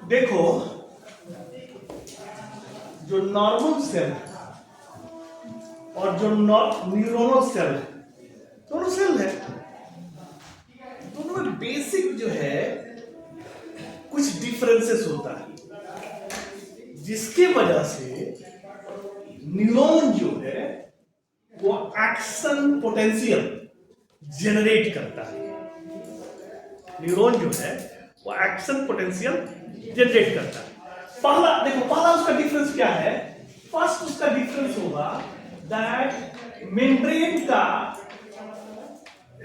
देखो, जो normal cell और जो न्यूरोनल सेल दोनों सेल है, दोनों में बेसिक जो है कुछ डिफरेंसेस होता है, जिसके वजह से न्यूरॉन जो है वो एक्शन पोटेंशियल जनरेट करता है। न्यूरॉन जो है वो एक्शन पोटेंशियल जनरेट करता है। पहला उसका डिफरेंस क्या है? फर्स्ट उसका डिफरेंस होगा दैट मेम्ब्रेन का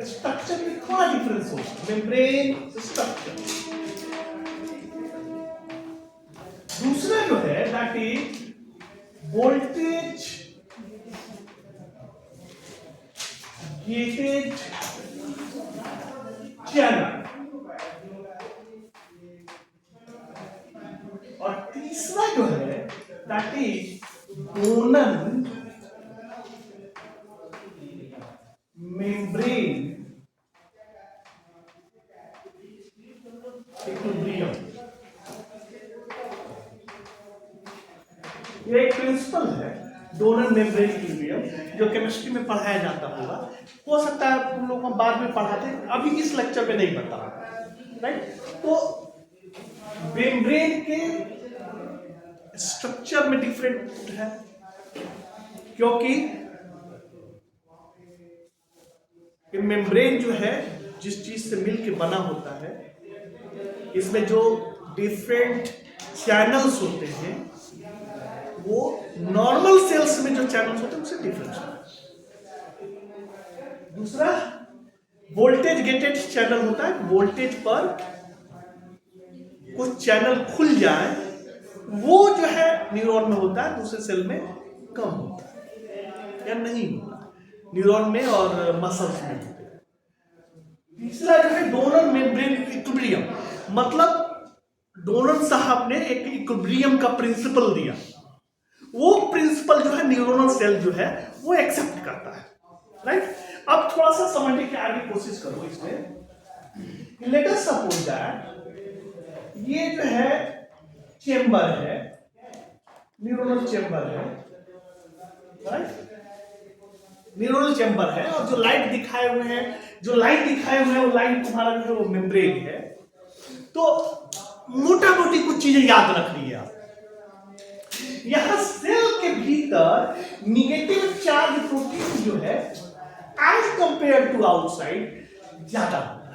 स्ट्रक्चर में थोड़ा डिफरेंस होगा। Membrane structure. दूसरा जो है that is voltage gated channel. और तीसरा जो है that is Donal membrane equilibrium. ये एक प्रिंसिपल है डोनल मेम्ब्रेन इक्विलिब्रियम, जो केमिस्ट्री में पढ़ाया जाता होगा। हो सकता है तुम लोग हम बाद में पढ़ाते, अभी इस लेक्चर में नहीं बता, राइट? तो मेम्ब्रेन के स्ट्रक्चर में डिफरेंट है, क्योंकि मेम्ब्रेन जो है जिस चीज से मिलके बना होता है, इसमें जो डिफरेंट चैनल्स होते हैं वो नॉर्मल सेल्स में जो चैनल्स होते हैं उससे डिफरेंट है। दूसरा वोल्टेज गेटेड चैनल होता है। वोल्टेज पर कुछ चैनल खुल जाए, वो जो है न्यूरॉन में होता है, दूसरे सेल में कम होता है या नहीं होता, न्यूरॉन में और मसल्स में होते हैं। तीसरा जो है डोनल मेम्ब्रेन इक्विलिब्रियम, मतलब डोनल साहब ने एक इक्विलिब्रियम का प्रिंसिपल दिया। वो प्रिंसिपल जो है न्यूरोनल सेल जो है वो एक्सेप्ट करता है, राइट? अब थोड़ा सा समझने की आगे कोशिश करो इसमें। लेट अस सपोज दैट ये जो है चेंबर है, न्यूरोनल चेंबर है, राइट? न्यूरोनल चेंबर है, और जो लाइट दिखाए हुए हैं, जो लाइट दिखाए हुए हैं वो लाइट तुम्हारा जो है वो मेम्ब्रेन है। तो मोटा मोटी कुछ चीजें याद रख ली है आप। यहां सेल के भीतर निगेटिव चार्ज प्रोटीन जो है एज कंपेयर टू आउटसाइड ज्यादा होता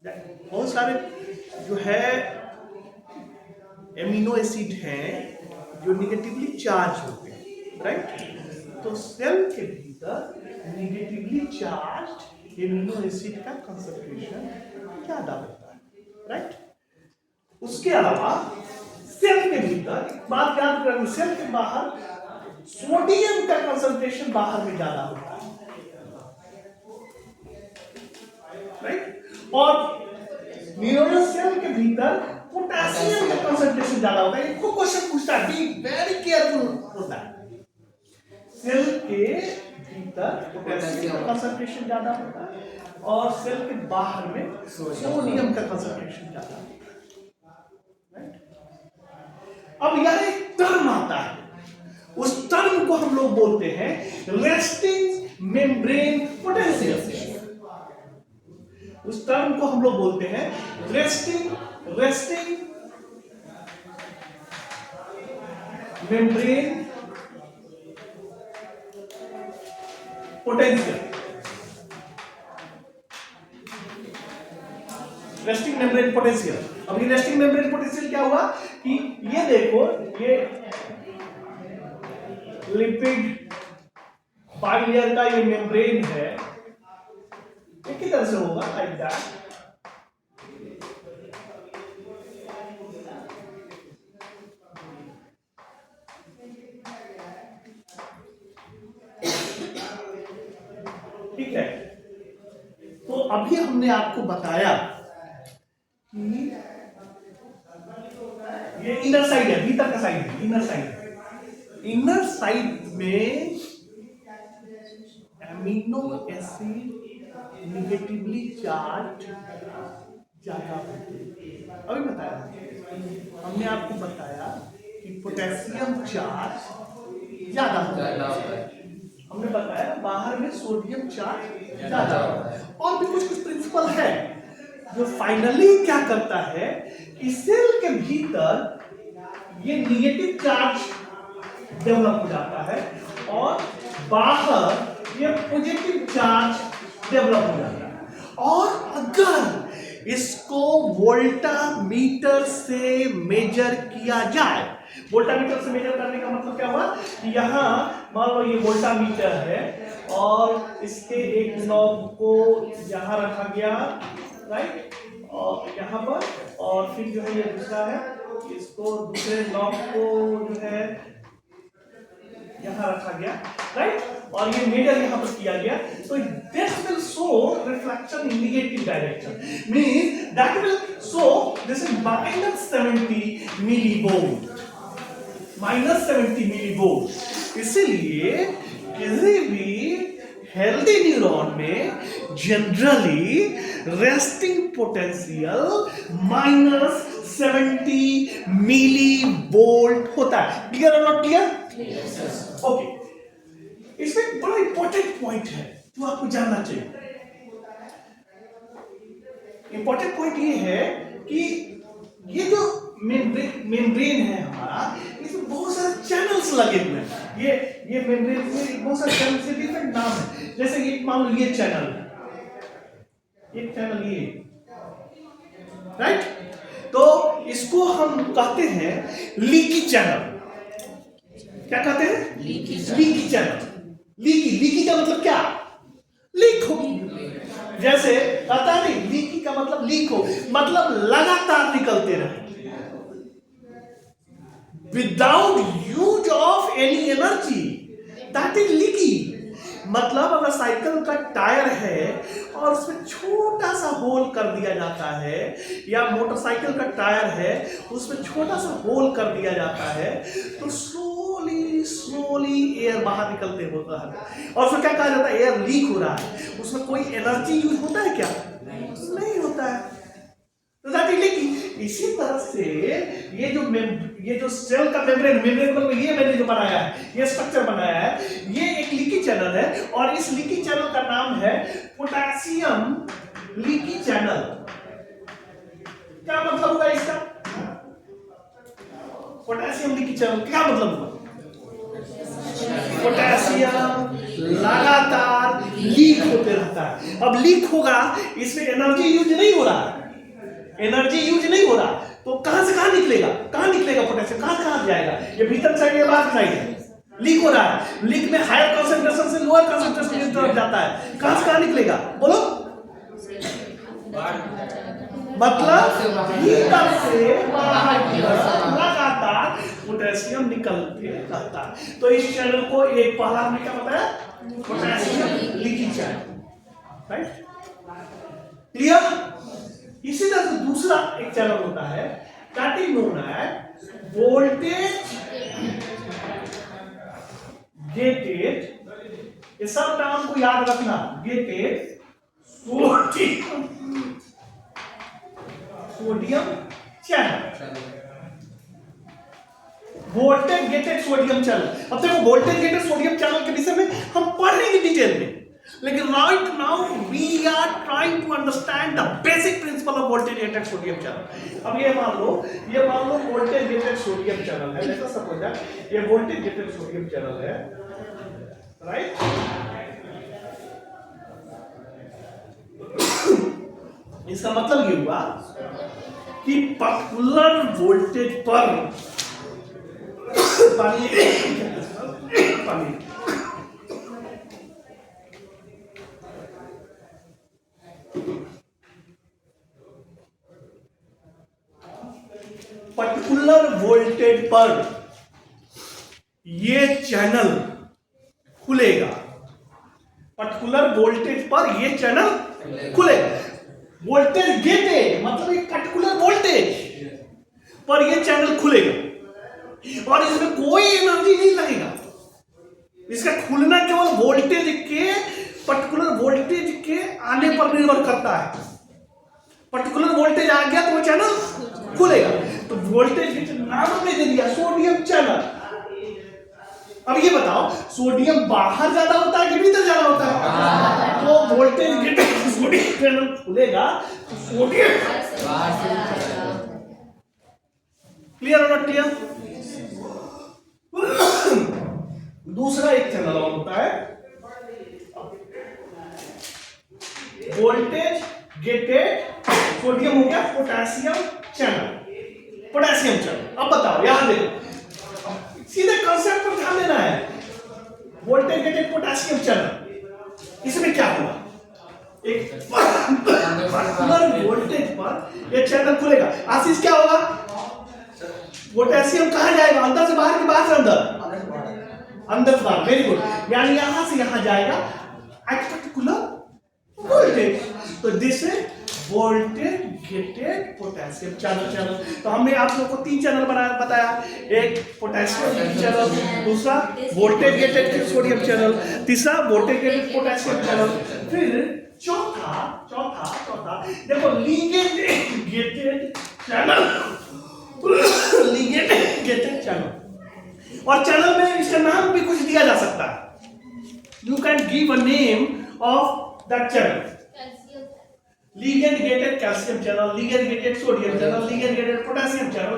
है। बहुत सारे जो है एमिनो एसिड हैं जो निगेटिवली चार्ज होते हैं, राइट? तो सेल के भीतर निगेटिवली चार्ज एमिनो एसिड का कंसंट्रेशन ज्यादा होता है, राइट? उसके अलावा सेल के भीतर एक बात याद रखना, सेल के बाहर सोडियम का कंसंट्रेशन बाहर में ज्यादा होता है, राइट? और न्यूरोनल सेल के भीतर पोटेशियम का कंसंट्रेशन ज्यादा होता है। एक क्वेश्चन पूछता है, बी वेरी केयरफुल होता है। सेल के भीतर पोटेशियम का कंसंट्रेशन ज्यादा होता है और सेल के बाहर में सोडियम का कंसंट्रेशन ज्यादा होता है। अब यह एक टर्म आता है, उस टर्म को हम लोग बोलते हैं रेस्टिंग मेम्ब्रेन पोटेंशियल। उस टर्म को हम लोग बोलते हैं resting membrane potential. Resting membrane potential. अब ये रेस्टिंग मेम्ब्रेन पोटेंशियल क्या हुआ कि ये देखो, ये लिपिड बाइलेयर का ये मेम्ब्रेन है, ये किधर से होगा? Like that. ठीक है, तो अभी हमने आपको बताया कि ये इनर साइड है, भीतर का साइड है, इनर साइड। इनर साइड में एमिनो एसिड निगेटिवली चार्ज ज्यादा होते हैं, अभी बताया। हमने आपको बताया कि पोटेशियम चार्ज ज्यादा होता है, हमने बताया बाहर में सोडियम चार्ज ज्यादा होता है, और भी कुछ कुछ प्रिंसिपल है जो फाइनली क्या करता है कि सेल के भीतर ये निगेटिव चार्ज डेवलप हो जाता है और बाहर ये पॉजिटिव चार्ज डेवलप हो जाता है। और अगर इसको वोल्टामीटर से मेजर किया जाए, वोल्टामीटर से मेजर करने का मतलब क्या हुआ कि यहाँ मान लो ये वोल्टामीटर है और इसके एक नॉब को यहाँ रखा गया, राइट, और यहाँ पर, और फिर जो है ये दूसरा है, इसको दूसरे नॉब को जो है यहाँ रखा गया, राइट, और ये मेजर यहाँ पर किया गया, तो this will show reflection in negative direction, means that will show this is -70 millivolt, -70 millivolt। इसलिए किसी भी हेल्दी न्यूरॉन में जनरली रेस्टिंग पोटेंशियल -70 मिलीवोल्ट होता है। क्लियर और नॉट क्लियर? ओके, इसमें बड़ा इंपॉर्टेंट पॉइंट है जो आपको जानना चाहिए। इंपॉर्टेंट पॉइंट ये है कि ये जो मेम्ब्रेन है हमारा, इसमें बहुत सारे चैनल्स लगे हुए हैं। ये मेम्ब्रेन में बहुत सारे चैनल से डिफरेंट नाम है, जैसे ये मान लो ये चैनल, एक चैनल ये, राइट, तो इसको हम कहते हैं लीकी चैनल। क्या कहते हैं? Leaky channel. लीकी का मतलब क्या? लीक हो, जैसे कहता नहीं, लीकी का मतलब लीक हो, मतलब लगातार निकलते रहे without use of any energy, that is leaky. मतलब अगर साइकिल का टायर है और उसमें छोटा सा होल कर दिया जाता है, या मोटरसाइकिल का टायर है उसमें छोटा सा होल कर दिया जाता है, तो स्लोली एयर बाहर निकलते होता है, और उसमें क्या कहा जाता है? एयर लीक हो रहा है। उसमें कोई एनर्जी यूज होता है क्या? नहीं होता है, तो दैट इज लीकी। इसी तरह से ये जो सेल का मेम्ब्रेन मतलब ये मैंने जो बनाया है, ये स्ट्रक्चर बनाया है, ये एक लीकी चैनल है, और इस लीकी चैनल का नाम है पोटेशियम लीकी चैनल। क्या मतलब हुआ इसका? पोटेशियम लीकी चैनल क्या मतलब हुआ? पोटेशियम लगातार लीक होते रहता है। अब लीक होगा, इसमें एनर्जी यूज नहीं हो रहा, तो कहां से कहां निकलेगा? पोटेशियम कहां जाएगा? ये भीतर जाएगा, बाहर जाएगा। लीक हो रहा है, लीक में हायर कंसंट्रेशन से लोअर कंसंट्रेशन की तरफ जाता है, कहां से कहां निकलेगा? बोलो। मतलब भीतर से बाहर लगातार पोटेशियम निकलते रहता है। तो इस चैनल को एक पहला हमने क्या बताया? Potassium leaky channel, right, clear? इसी तरह से दूसरा एक चैनल होता है, that is known as voltage gated. इस सब नाम को याद रखना, gated sodium channel, voltage gated sodium channel. अब देखो, वोल्टेज गेटेड सोडियम चैनल के विषय में हम पढ़ेंगे डिटेल में, लेकिन right now we are trying to understand the basic principle of voltage gated sodium channel. अब ये मान लो वोल्टेज गेटेड सोडियम चैनल है, जैसा सपोज है ये वोल्टेज गेटेड सोडियम चैनल है, राइट। इसका मतलब ये हुआ कि पर्टिकुलर वोल्टेज पर पानी पर्टिकुलर वोल्टेज पर ये चैनल खुलेगा, पर्टिकुलर वोल्टेज पर ये चैनल खुलेगा। वोल्टेज गेटेड मतलब एक पर्टिकुलर वोल्टेज पर ये चैनल खुलेगा, और इसमें कोई एनर्जी नहीं लगेगा। इसका खुलना केवल वोल्टेज के, पर्टिकुलर वोल्टेज के आने पर निर्भर करता है। पर्टिकुलर वोल्टेज आ गया तो वो चैनल खुलेगा। तो वोल्टेज नाम हमने दे दिया सोडियम चैनल। अब ये बताओ सोडियम बाहर ज्यादा होता है कि भीतर ज्यादा होता है? तो वोल्टेज गेटेड सोडियम चैनल खुलेगा तो सोडियम क्लियर और नॉट क्लियर? दूसरा एक चैनल और होता है वोल्टेज गेटेड सोडियम हो गया पोटेशियम चैनल। पोटेशियम चैनल अब बताओ यहां देखो सीधे कांसेप्ट पर ध्यान देना है। वोल्टेज गेटेड पोटेशियम चैनल इसमें क्या होगा? एक पर्टिकुलर वोल्टेज पर एक चैनल खुलेगा। आशीष क्या होगा? पोटेशियम कहां जाएगा? अंदर से बाहर कि बाहर से अंदर? अंदर से बाहर। Very good. यानी यहां से यहां जाएगा एट पर्टिकुलर वोल्टेज। तो this is voltage gated potassium channel. तो हमने आप लोगों को 3 चैनल बताया, एक पोटेशियम चैनल, दूसरा वोल्टेज गेटेड सोडियम चैनल, तीसरा वोल्टेज गेटेड पोटेशियम चैनल, फिर चौथा देखो ligand gated channel. Ligand gated channel और चैनल में इसका नाम भी कुछ दिया जा सकता है। You can give a name of that channel. Ligand gated calcium channel, ligand gated sodium channel, ligand gated potassium channel.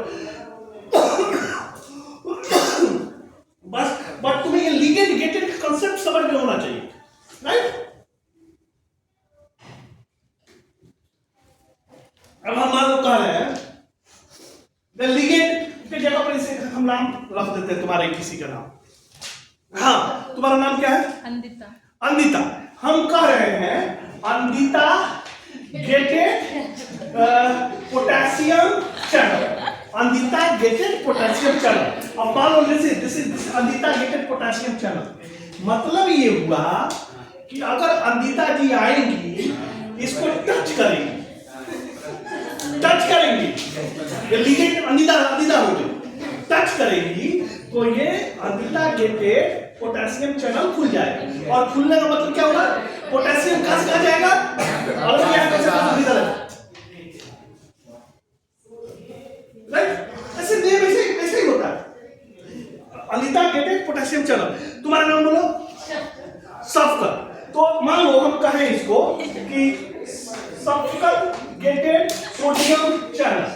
But तुम्हें ये लिगेंड गेटेड का कांसेप्ट समझ में होना चाहिए, राइट? अब हम मान लो कह रहे हैं लिगेंड के जगह पर इसे हम नाम रख देते हैं तुम्हारे किसी का नाम। हाँ, तुम्हारा नाम क्या है? अंदिता। हम कह रहे हैं अंदिता गेटेड पोटेशियम चैनल। अंदिता गेटेड पोटेशियम चैनल। अब मान लो दिस इज अंदिता गेटेड पोटेशियम चैनल। मतलब ये हुआ कि अगर अंदिता जी आएंगी इसको टच करेंगी ये लिगेंड अंदिता हो गई, टच करेंगी तो ये अंदिता गेटेड पोटेशियम चैनल खुल जाएगा। और खुलने का मतलब क्या होगा? पोटेशियम कहाँ जाएगा? ऐसे ही होता है। अंदिता गेटेड पोटेशियम चैनल। तुम्हारा नाम बोलो? सफकर। तो मान लो हम कहें इसको कि सफकर गेटेड सोडियम चैनल।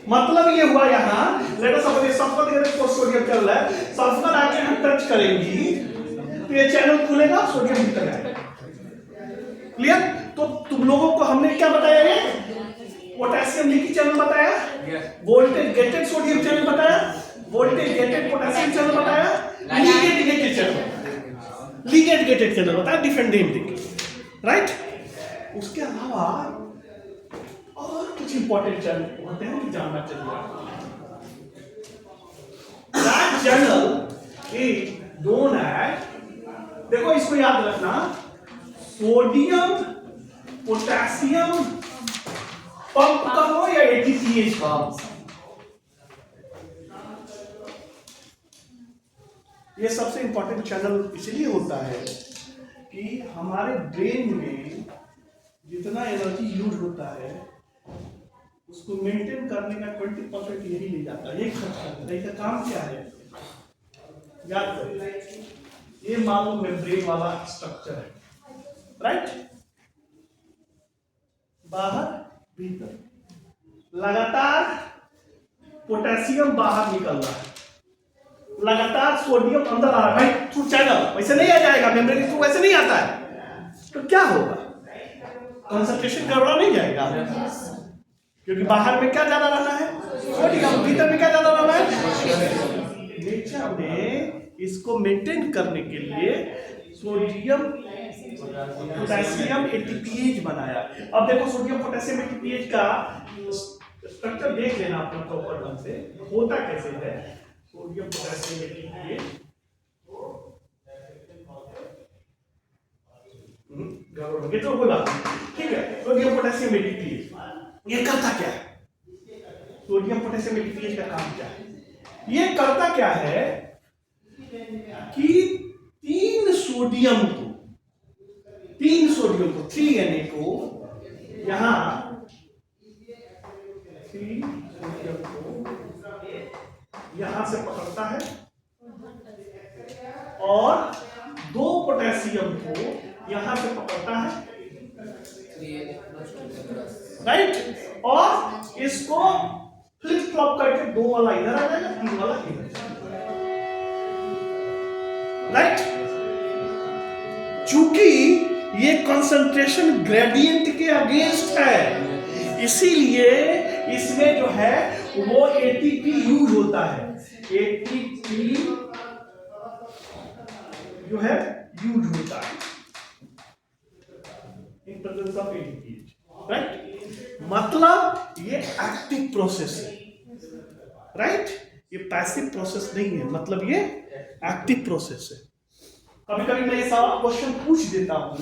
मतलब ये हुआ यहां let us suppose sulphur gated sodium channel है। सल्फर आके हम टच करेंगी तो ये चैनल खुलेगा, सोडियम भीतर आएगा। क्लियर? तो तुम लोगों को हमने क्या बताया? ये पोटेशियम लीकी चैनल बताया, वोल्टेज गेटेड सोडियम चैनल बताया, वोल्टेज गेटेड पोटेशियम चैनल बताया, ligand gated channel, ligand gated channel बताया, डिफरेंट नेम देके, राइट? उसके अलावा और कुछ इंपॉर्टेंट चैनल होते हैं कि जानना चाहिए। That channel is known as, देखो इसको याद रखना, सोडियम पोटेशियम पंप का हो या एटीपीएच का। ये सबसे इंपॉर्टेंट चैनल इसलिए होता है कि हमारे ब्रेन में जितना एनर्जी यूज होता है उसको मेंटेन करने का 20% यही ले जाता है, यही खर्च करता है। इसका काम क्या है? याद करो, ये मान लो मेम्ब्रेन वाला स्ट्रक्चर है, राइट? बाहर भीतर, लगातार पोटेशियम बाहर निकल रहा है, लगातार सोडियम अंदर आ रहा है। भाई थ्रू चैनल वैसे नहीं आ जाएगा, मेम्ब्रेन के थ्रू वैसे नहीं आता है। तो क्या होगा? कंसंट्रेशन गड़बड़ा नहीं जाएगा, क्योंकि बाहर में क्या ज्यादा रहना है? सोडियम। भीतर में क्या ज्यादा रहना है? नेचर ने इसको मेंटेन करने के लिए सोडियम पोटेशियम एटीपीएच बनाया। अब देखो सोडियम पोटेशियम एटीपीएच का स्ट्रक्चर देख लेना अपना प्रॉपर ढंग से, होता कैसे है सोडियम पोटेशियम एटीपीएच। ये तो कोई बात नहीं, ठीक है। सोडियम पोटेशियम एटीपीएच ये करता क्या है? सोडियम पोटेशियम एटीपीएच का काम क्या है? ये करता क्या है कि 3 सोडियम को 3Na को यहां सोडियम को यहां से पकड़ता है और 2 पोटेशियम को यहां से पकड़ता है, राइट, और इसको फ्लिप फ्लॉप करके 2 वाला इधर आ जाएगा, 3 वाला इधर, राइट। चूंकि ये कंसंट्रेशन ग्रेडियंट के अगेंस्ट है, इसीलिए इसमें जो है वो एटीपी यूज होता है, एटीपी जो है यूज होता है in presence of ATP, right. मतलब ये एक्टिव प्रोसेस है, राइट, ये पैसिव प्रोसेस नहीं है, मतलब ये एक्टिव प्रोसेस है। कभी कभी मैं ये सवाल क्वेश्चन पूछ देता हूं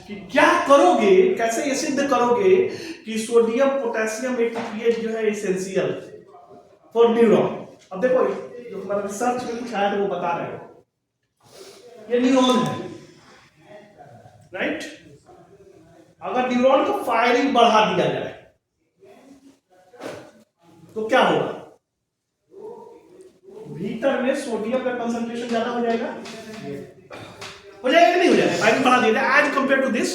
कि क्या करोगे, कैसे ये सिद्ध करोगे कि सोडियम पोटेशियम एटीपीएच जो है एसेंशियल फॉर न्यूरॉन। अब देखो जो हमारा रिसर्च में कुछ आया था वो बता रहे हो, ये न्यूरॉन है, राइट। अगर न्यूरॉन को फायरिंग बढ़ा दिया जाए तो क्या होगा, भीतर में सोडियम का कंसंट्रेशन ज्यादा हो जाएगा, हो जाएगा कि नहीं हो जाएगा, फायरिंग बढ़ा दिया जाए एज कंपेयर टू दिस,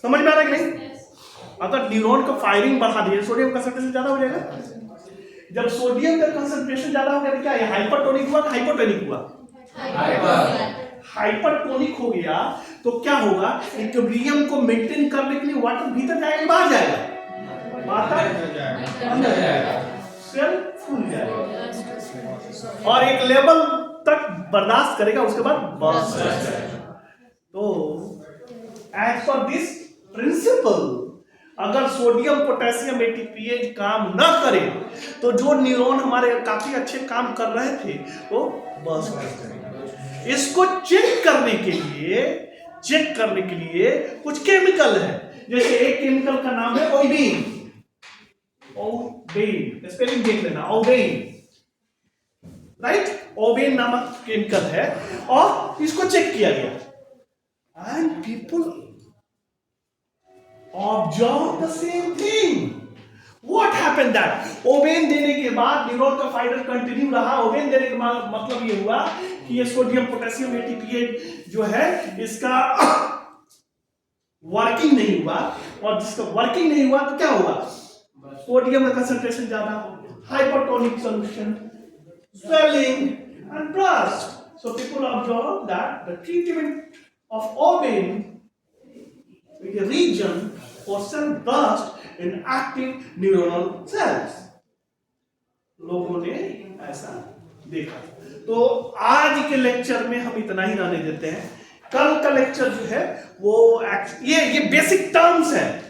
समझ में आ रहा है कि नहीं। अगर न्यूरॉन का फायरिंग बढ़ा दिया सोडियम कंसंट्रेशन ज्यादा हो जाएगा। जब सोडियम का कंसंट्रेशन ज्यादा हो गया तो क्या ये हाइपरटोनिक हुआ कि हाइपोटोनिक हुआ, हाइपरटोनिक हो गया तो क्या होगा, इक्विलिब्रियम को मेंटेन करने के लिए वाटर भीतर जाएगा, बाहर जाएगा, अंदर जाएगा, सेल फूल जाएगा और एक लेवल तक बर्दाश्त करेगा, उसके बाद बर्स्ट जाएगा। तो एज पर दिस प्रिंसिपल अगर सोडियम पोटेशियम एटीपीएच काम न करे तो जो न्यूरॉन हमारे काफी अच्छे काम कर रहे थे वो बर्स्ट कर जाएगा। इसको चेक करने के लिए कुछ केमिकल है, जैसे एक केमिकल का नाम है ओबेन, स्पेलिंग देख लेना, ओबेन, राइट, ओबेन नामक केमिकल है और इसको चेक किया गया and people observe the same thing. What happened that Oben देने के बाद न्यूरॉन का फाइबर कंटिन्यू रहा, ओबेन देने के मतलब ये हुआ कि ये सोडियम पोटेशियम एटीपीएच जो है इसका वर्किंग नहीं हुआ, और जिसका वर्किंग नहीं हुआ तो क्या होगा, सोडियम का कंसंट्रेशन ज्यादा, hypertonic solution, swelling and burst. So people observe that the treatment of oben is a region for cell burst in active neuronal cells. लोगों ने ऐसा देखा। तो आज के लेक्चर में हम इतना ही रहने देते हैं। कल का लेक्चर जो है वो ये बेसिक टर्म्स है,